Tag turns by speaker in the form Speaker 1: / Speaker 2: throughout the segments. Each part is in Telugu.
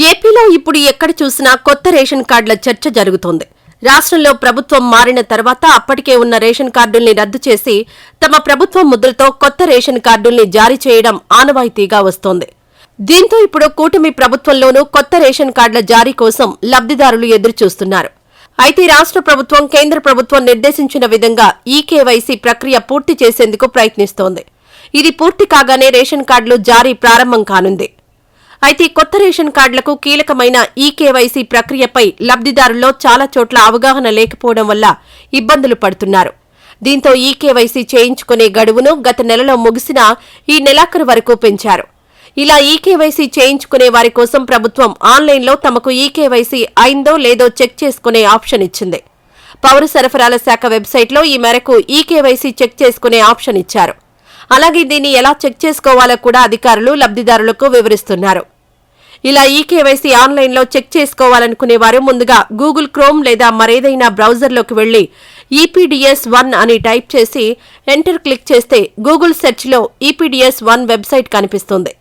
Speaker 1: ఏపీలో ఇప్పుడు ఎక్కడ చూసినా కొత్త రేషన్ కార్డుల చర్చ జరుగుతోంది. రాష్ట్రంలో ప్రభుత్వం మారిన తర్వాత అప్పటికే ఉన్న రేషన్ కార్డుల్ని రద్దు చేసి తమ ప్రభుత్వం ముద్రతో కొత్త రేషన్ కార్డుల్ని జారీ చేయడం ఆనవాయితీగా వస్తోంది. దీంతో ఇప్పుడు కూటమి ప్రభుత్వంలోనూ కొత్త రేషన్ కార్డుల జారీ కోసం లబ్ధిదారులు ఎదురుచూస్తున్నారు. అయితే రాష్ట్ర ప్రభుత్వం కేంద్ర ప్రభుత్వం నిర్దేశించిన విధంగా ఈకేవైసీ ప్రక్రియ పూర్తి చేసేందుకు ప్రయత్నిస్తోంది. ఇది పూర్తి కాగానే రేషన్ కార్డులు జారీ ప్రారంభం కానుంది. అయితే కొత్త రేషన్ కార్డులకు కీలకమైన ఈకేవైసీ ప్రక్రియపై లబ్ధిదారుల్లో చాలా చోట్ల అవగాహన లేకపోవడం వల్ల ఇబ్బందులు పడుతున్నారు. దీంతో ఈకేవైసీ చేయించుకునే గడువును గత నెలలో ముగిసిన ఈ నెలాఖరు వరకు పెంచారు. ఇలా ఈకేవైసీ చేయించుకునే వారి కోసం ప్రభుత్వం ఆన్లైన్లో తమకు ఈకేవైసీ అయిందో లేదో చెక్ చేసుకునే ఆప్షన్ ఇచ్చింది. పౌర సరఫరాల శాఖ వెబ్సైట్లో ఈ మేరకు ఈకేవైసీ చెక్ చేసుకునే ఆప్షన్ ఇచ్చారు. అలాగే దీన్ని ఎలా చెక్ చేసుకోవాలో కూడా అధికారులు లబ్ధిదారులకు వివరిస్తున్నారు. ఇలా ఈకేవైసీ ఆన్లైన్లో చెక్ చేసుకోవాలనుకునేవారు ముందుగా గూగుల్ క్రోమ్ లేదా మరేదైనా బ్రౌజర్లోకి వెళ్లి EPDS1 అని టైప్ చేసి ఎంటర్ క్లిక్ చేస్తే గూగుల్ సెర్చ్లో EPDS1 వెబ్సైట్ కనిపిస్తుంది.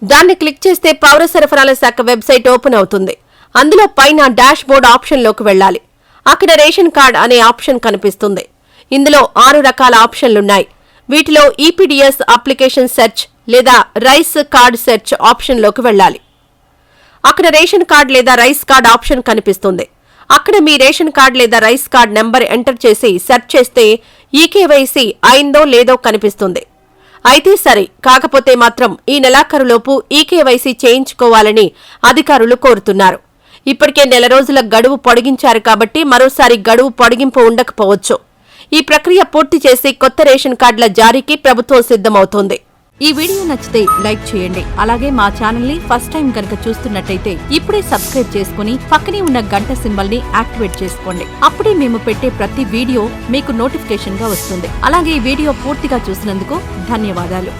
Speaker 1: దాన్ని క్లిక్ చేస్తే పౌర సరఫరాల శాఖ వెబ్సైట్ ఓపెన్ అవుతుంది. అందులో పైన డాష్ బోర్డ్ ఆప్షన్లోకి వెళ్లాలి. అక్కడ రేషన్ కార్డ్ అనే ఆప్షన్ కనిపిస్తుంది. ఇందులో 6 రకాల ఆప్షన్లున్నాయి. వీటిలో ఈపీడీఎస్ అప్లికేషన్ సెర్చ్ లేదా రైస్ కార్డ్ సెర్చ్ ఆప్షన్లోకి వెళ్లాలి. అక్కడ రేషన్ కార్డ్ లేదా రైస్ కార్డ్ ఆప్షన్ కనిపిస్తుంది. అక్కడ మీ రేషన్ కార్డ్ లేదా రైస్ కార్డ్ నెంబర్ ఎంటర్ చేసి సెర్చ్ చేస్తే ఈకేవైసీ అయిందో లేదో కనిపిస్తుంది. అయితే సరే, కాకపోతే మాత్రం ఈ నెలాఖరులోపు ఈకేవైసీ చేయించుకోవాలని అధికారులు కోరుతున్నారు. ఇప్పటికే నెల రోజుల గడువు పొడిగించారు కాబట్టి మరోసారి గడువు పొడిగింపు ఉండకపోవచ్చు. ఈ ప్రక్రియ పూర్తి చేసి కొత్త రేషన్ కార్డుల జారీకి ప్రభుత్వం సిద్ధమవుతోంది.
Speaker 2: ఈ వీడియో నచ్చితే లైక్ చేయండి. అలాగే మా ఛానల్ ని ఫస్ట్ టైం కనుక చూస్తున్నట్టయితే ఇప్పుడే సబ్స్క్రైబ్ చేసుకుని పక్కనే ఉన్న గంట సింబల్ ని యాక్టివేట్ చేసుకోండి. అప్పుడే మేము పెట్టే ప్రతి వీడియో మీకు నోటిఫికేషన్ గా వస్తుంది. అలాగే ఈ వీడియో పూర్తిగా చూసినందుకు ధన్యవాదాలు.